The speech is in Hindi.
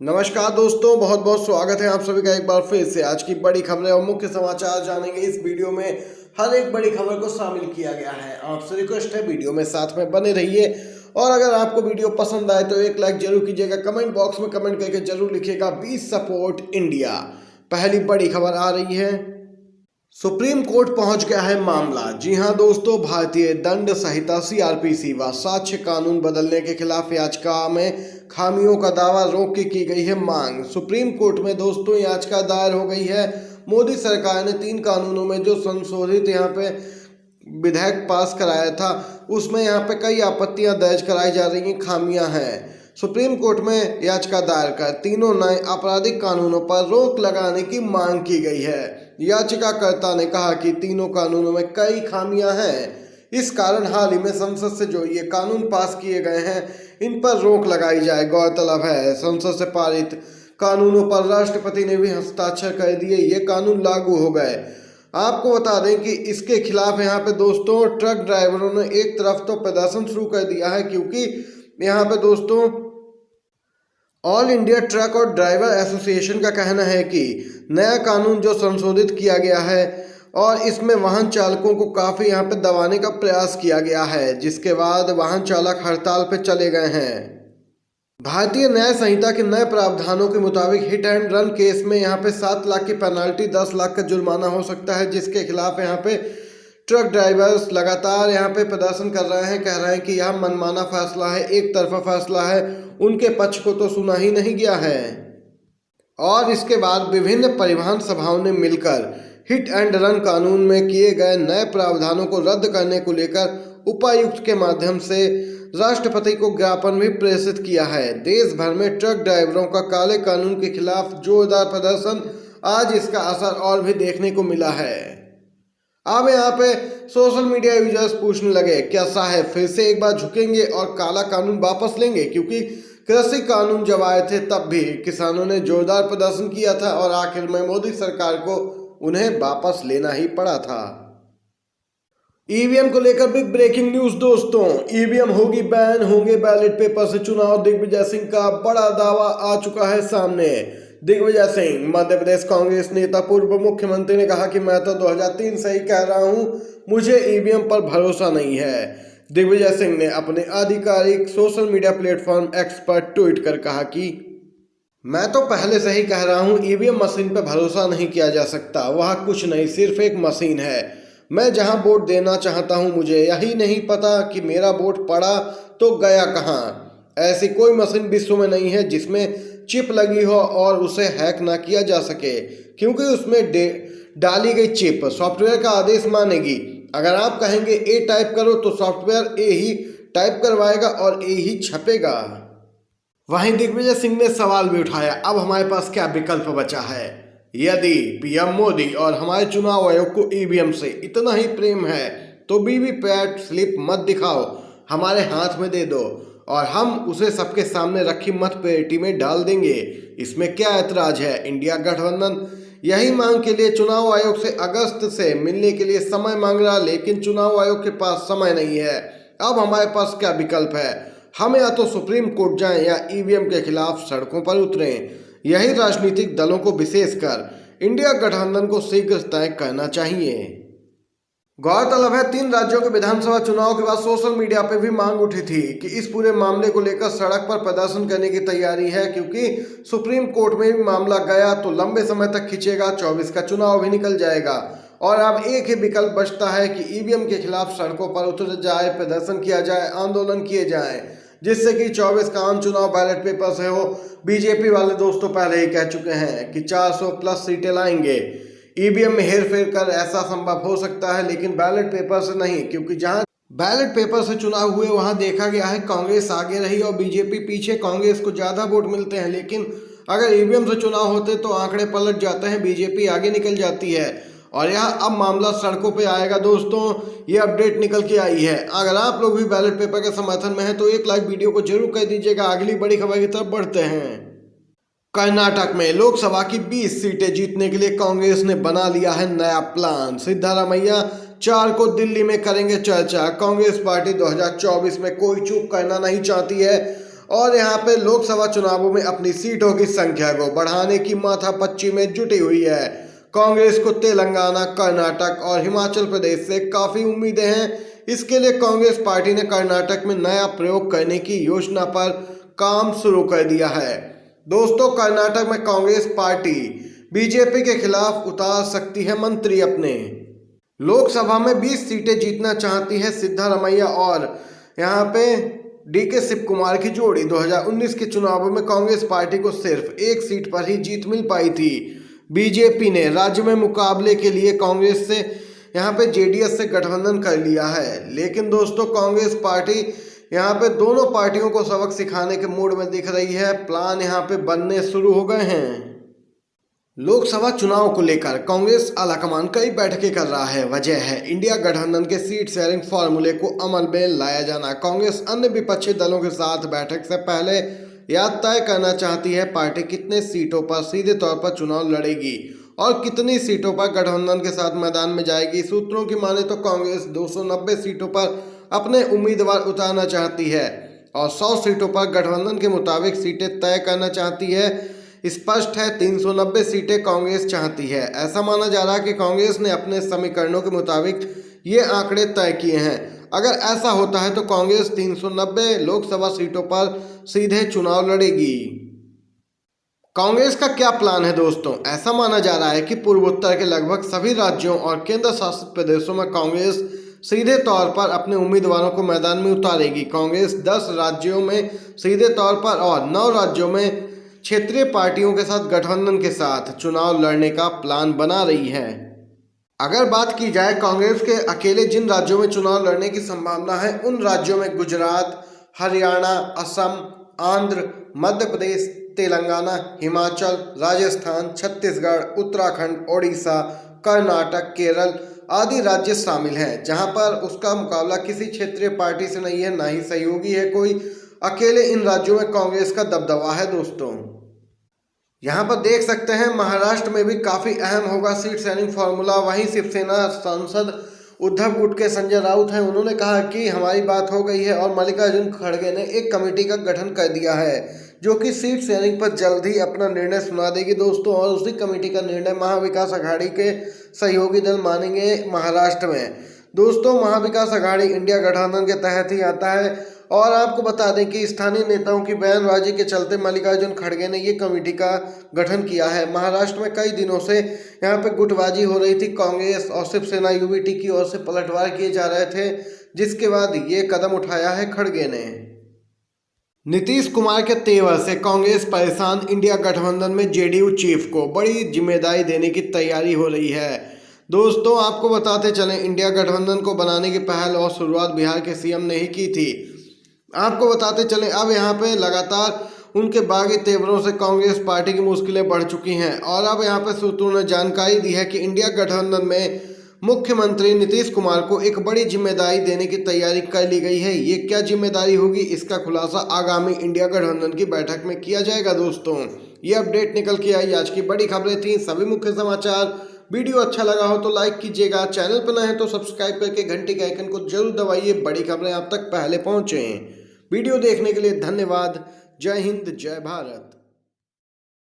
नमस्कार दोस्तों, बहुत बहुत स्वागत है आप सभी का एक बार फिर से। आज की बड़ी खबरें और मुख्य समाचार जानेंगे इस वीडियो में। हर एक बड़ी खबर को शामिल किया गया है। आपसे रिक्वेस्ट है वीडियो में साथ में बने रहिए और अगर आपको वीडियो पसंद आए तो एक लाइक जरूर कीजिएगा। कमेंट बॉक्स में कमेंट करके जरूर लिखिएगा वी सपोर्ट इंडिया। पहली बड़ी खबर आ रही है, सुप्रीम कोर्ट पहुंच गया है मामला। जी हां दोस्तों, भारतीय दंड संहिता सीआरपीसी व साक्ष्य कानून बदलने के खिलाफ याचिका में खामियों का दावा रोक के की गई है मांग। सुप्रीम कोर्ट में दोस्तों याचिका दायर हो गई है। मोदी सरकार ने 3 कानूनों में जो संशोधित यहाँ पे विधेयक पास कराया था उसमें यहाँ पे कई आपत्तियां दर्ज कराई जा रही हैं, खामियां हैं। सुप्रीम कोर्ट में याचिका दायर कर तीनों नए आपराधिक कानूनों पर रोक लगाने की मांग की गई है। याचिकाकर्ता ने कहा कि तीनों कानूनों में कई खामियां हैं, इस कारण हाल ही में संसद से जो ये कानून पास किए गए हैं इन पर रोक लगाई जाए। गौरतलब है संसद से पारित कानूनों पर राष्ट्रपति ने भी हस्ताक्षर कर दिए, ये कानून लागू हो गए। आपको बता दें कि इसके खिलाफ यहाँ पे दोस्तों ट्रक ड्राइवरों ने एक तरफ तो प्रदर्शन शुरू कर दिया है, क्योंकि यहाँ पे दोस्तों ऑल इंडिया ट्रक और ड्राइवर एसोसिएशन का कहना है कि नया कानून जो संशोधित किया गया है और इसमें वाहन चालकों को काफ़ी यहाँ पे दबाने का प्रयास किया गया है, जिसके बाद वाहन चालक हड़ताल पे चले गए हैं। भारतीय न्याय संहिता के नए प्रावधानों के मुताबिक हिट एंड रन केस में यहाँ पे 7 लाख की पेनल्टी, 10 लाख का जुर्माना हो सकता है, जिसके खिलाफ यहाँ पे ट्रक ड्राइवर्स लगातार यहाँ पे प्रदर्शन कर रहे हैं। कह रहे हैं कि यह मनमाना फैसला है, एक तरफा फैसला है, उनके पक्ष को तो सुना ही नहीं गया है। और इसके बाद विभिन्न परिवहन सभाओं ने मिलकर हिट एंड रन कानून में किए गए नए प्रावधानों को रद्द करने को लेकर उपायुक्त के माध्यम से राष्ट्रपति को ज्ञापन भी प्रेषित किया है। देश भर में ट्रक ड्राइवरों का काले कानून के खिलाफ जोरदार प्रदर्शन, आज इसका असर और भी देखने को मिला है। अब यहाँ पे सोशल मीडिया यूजर्स पूछने लगे, क्या साहब फिर से एक बार झुकेंगे और काला कानून वापस लेंगे? क्योंकि कृषि कानून जब आए थे तब भी किसानों ने जोरदार प्रदर्शन किया था और आखिर में मोदी सरकार को उन्हें वापस लेना ही पड़ा था। ईवीएम को लेकर बिग ब्रेकिंग न्यूज दोस्तों, ईवीएम होगी बैन, होंगे बैलेट पेपर से चुनाव। दिग्विजय सिंह का बड़ा दावा आ चुका है सामने। दिग्विजय सिंह, मध्य प्रदेश कांग्रेस नेता, पूर्व मुख्यमंत्री ने कहा कि मैं तो 2003 से ही कह रहा हूं, मुझे ईवीएम पर भरोसा नहीं है। दिग्विजय सिंह ने अपने आधिकारिक सोशल मीडिया प्लेटफॉर्म एक्स पर ट्वीट कर कहा कि मैं तो पहले से ही कह रहा हूं, ईवीएम मशीन पर भरोसा नहीं किया जा सकता। वह कुछ नहीं, सिर्फ एक मशीन है। मैं जहां वोट देना चाहता हूं, मुझे यही नहीं पता कि मेरा वोट पड़ा तो गया कहां। ऐसी कोई मशीन विश्व में नहीं है जिसमें चिप लगी हो और उसे हैक ना किया जा सके, क्योंकि उसमें डाली गई चिप सॉफ्टवेयर का आदेश मानेगी। अगर आप कहेंगे ए टाइप करो तो सॉफ्टवेयर ए ही टाइप करवाएगा और ए ही छपेगा। वहीं दिग्विजय सिंह ने सवाल भी उठाया, अब हमारे पास क्या विकल्प बचा है? यदि पीएम मोदी और हमारे चुनाव आयोग को ईवीएम से इतना ही प्रेम है तो वीवीपैट स्लिप मत दिखाओ, हमारे हाथ में दे दो और हम उसे सबके सामने रखी मत पेटी में डाल देंगे। इसमें क्या ऐतराज है? इंडिया गठबंधन यही मांग के लिए चुनाव आयोग से अगस्त से मिलने के लिए समय मांग रहा, लेकिन चुनाव आयोग के पास समय नहीं है। अब हमारे पास क्या विकल्प है? हम या तो सुप्रीम कोर्ट जाएं या ईवीएम के खिलाफ सड़कों पर उतरें। यही राजनीतिक दलों को, विशेषकर इंडिया गठबंधन को शीघ्र तय करना चाहिए। गौरतलब है 3 राज्यों के विधानसभा चुनाव के बाद सोशल मीडिया पे भी मांग उठी थी कि इस पूरे मामले को लेकर सड़क पर प्रदर्शन करने की तैयारी है, क्योंकि सुप्रीम कोर्ट में भी मामला गया तो लंबे समय तक खींचेगा, 24 का चुनाव भी निकल जाएगा और अब एक ही विकल्प बचता है कि ईवीएम के खिलाफ सड़कों पर उतर जाए, प्रदर्शन किया जाए, आंदोलन किए जाए, जिससे कि 24 का आम चुनाव बैलेट पेपर से हो। बीजेपी वाले दोस्तों पहले ही कह चुके हैं कि 400 प्लस सीटें लाएंगे। ईवीएम में हेरफेर कर ऐसा संभव हो सकता है, लेकिन बैलेट पेपर से नहीं, क्योंकि जहां बैलेट पेपर से चुनाव हुए वहां देखा गया है कांग्रेस आगे रही और बीजेपी पीछे। कांग्रेस को ज्यादा वोट मिलते हैं, लेकिन अगर ईवीएम से चुनाव होते तो आंकड़े पलट जाते हैं, बीजेपी आगे निकल जाती है और यह अब मामला सड़कों पे आएगा दोस्तों। ये अपडेट निकल के आई है। अगर आप लोग भी बैलेट पेपर के समर्थन में हैं तो एक लाइक वीडियो को जरूर कर दीजिएगा। अगली बड़ी खबर की तरफ बढ़ते हैं। कर्नाटक में लोकसभा की 20 सीटें जीतने के लिए कांग्रेस ने बना लिया है नया प्लान। सिद्धारमैया 4 को दिल्ली में करेंगे चर्चा। कांग्रेस पार्टी 2024 में कोई चूक करना नहीं चाहती है और यहाँ पे लोकसभा चुनावों में अपनी सीटों की संख्या को बढ़ाने की माथापच्ची में जुटी हुई है। कांग्रेस को तेलंगाना, कर्नाटक और हिमाचल प्रदेश से काफी उम्मीदें हैं। इसके लिए कांग्रेस पार्टी ने कर्नाटक में नया प्रयोग करने की योजना पर काम शुरू कर दिया है। दोस्तों, कर्नाटक में कांग्रेस पार्टी बीजेपी के खिलाफ उतार सकती है मंत्री अपने। लोकसभा में 20 सीटें जीतना चाहती है सिद्धारमैया और यहाँ पे डीके शिव कुमार की जोड़ी। 2019 के चुनावों में कांग्रेस पार्टी को सिर्फ एक सीट पर ही जीत मिल पाई थी। बीजेपी ने राज्य में मुकाबले के लिए कांग्रेस से यहाँ पे जेडीएस से गठबंधन कर लिया है। लेकिन दोस्तों, कांग्रेस पार्टी यहाँ पे दोनों पार्टियों को सबक सिखाने के मूड में दिख रही है। प्लान यहाँ पे बनने शुरू हो गए हैं। लोकसभा चुनाव को लेकर कांग्रेस आलाकमान कई बैठकें कर रहा है। वजह है इंडिया गठबंधन के सीट शेयरिंग फॉर्मूले को अमल में लाया जाना। कांग्रेस अन्य विपक्षी दलों के साथ बैठक से पहले यह तय करना चाहती है पार्टी कितने सीटों पर सीधे तौर पर चुनाव लड़ेगी और कितनी सीटों पर गठबंधन के साथ मैदान में जाएगी। सूत्रों की माने तो कांग्रेस 290 सीटों पर अपने उम्मीदवार उतारना चाहती है और 100 सीटों पर गठबंधन के मुताबिक सीटें तय करना चाहती है। स्पष्ट है 390 सीटें कांग्रेस चाहती है। ऐसा माना जा रहा है कि कांग्रेस ने अपने समीकरणों के मुताबिक ये आंकड़े तय किए हैं। अगर ऐसा होता है तो कांग्रेस 390 लोकसभा सीटों पर सीधे चुनाव लड़ेगी। कांग्रेस का क्या प्लान है दोस्तों? ऐसा माना जा रहा है कि पूर्वोत्तर के लगभग सभी राज्यों और केंद्र शासित प्रदेशों में कांग्रेस सीधे तौर पर अपने उम्मीदवारों को मैदान में उतारेगी। कांग्रेस 10 राज्यों में सीधे तौर पर और 9 राज्यों में क्षेत्रीय पार्टियों के साथ गठबंधन के साथ चुनाव लड़ने का प्लान बना रही है। अगर बात की जाए कांग्रेस के अकेले जिन राज्यों में चुनाव लड़ने की संभावना है, उन राज्यों में गुजरात, हरियाणा, असम, आंध्र, मध्य प्रदेश, तेलंगाना, हिमाचल, राजस्थान, छत्तीसगढ़, उत्तराखंड, ओडिशा, कर्नाटक, केरल आदि राज्य शामिल हैं, जहां पर उसका मुकाबला किसी क्षेत्रीय पार्टी से नहीं है, ना ही सहयोगी है कोई। अकेले इन राज्यों में कांग्रेस का दबदबा है दोस्तों। यहाँ पर देख सकते हैं महाराष्ट्र में भी काफी अहम होगा सीट शेयरिंग फॉर्मूला। वहीं शिवसेना सांसद उद्धव गुट के संजय राउत हैं, उन्होंने कहा कि हमारी बात हो गई है और मल्लिकार्जुन खड़गे ने एक कमेटी का गठन कर दिया है जो कि सीट शेयरिंग पर जल्द ही अपना निर्णय सुना देगी दोस्तों। और उसी कमेटी का निर्णय महाविकास अघाड़ी के सहयोगी दल मानेंगे महाराष्ट्र में। दोस्तों, महाविकास अघाड़ी इंडिया गठबंधन के तहत ही आता है और आपको बता दें कि स्थानीय नेताओं की बयानबाजी के चलते मल्लिकार्जुन खड़गे ने ये कमेटी का गठन किया है। महाराष्ट्र में कई दिनों से यहाँ पे गुटबाजी हो रही थी। कांग्रेस और शिवसेना यूबीटी की ओर से पलटवार किए जा रहे थे, जिसके बाद ये कदम उठाया है खड़गे ने। नीतीश कुमार के तेवर से कांग्रेस परेशान। इंडिया गठबंधन में जेडीयू चीफ को बड़ी जिम्मेदारी देने की तैयारी हो रही है। दोस्तों, आपको बताते चलें, इंडिया गठबंधन को बनाने की पहल और शुरुआत बिहार के सीएम ने ही की थी। आपको बताते चलें, अब यहाँ पे लगातार उनके बागी तेवरों से कांग्रेस पार्टी की मुश्किलें बढ़ चुकी हैं और अब यहाँ पे सूत्रों ने जानकारी दी है कि इंडिया गठबंधन में मुख्यमंत्री नीतीश कुमार को एक बड़ी जिम्मेदारी देने की तैयारी कर ली गई है। ये क्या जिम्मेदारी होगी, इसका खुलासा आगामी इंडिया गठबंधन की बैठक में किया जाएगा दोस्तों। ये अपडेट निकल के आई। आज की बड़ी खबरें थी, सभी मुख्य समाचार। वीडियो अच्छा लगा हो तो लाइक कीजिएगा, चैनल पर नए हैं तो सब्सक्राइब करके घंटी के आइकन को जरूर दबाइए। बड़ी खबरें आप तक पहले पहुंचे। वीडियो देखने के लिए धन्यवाद। जय हिंद, जय भारत।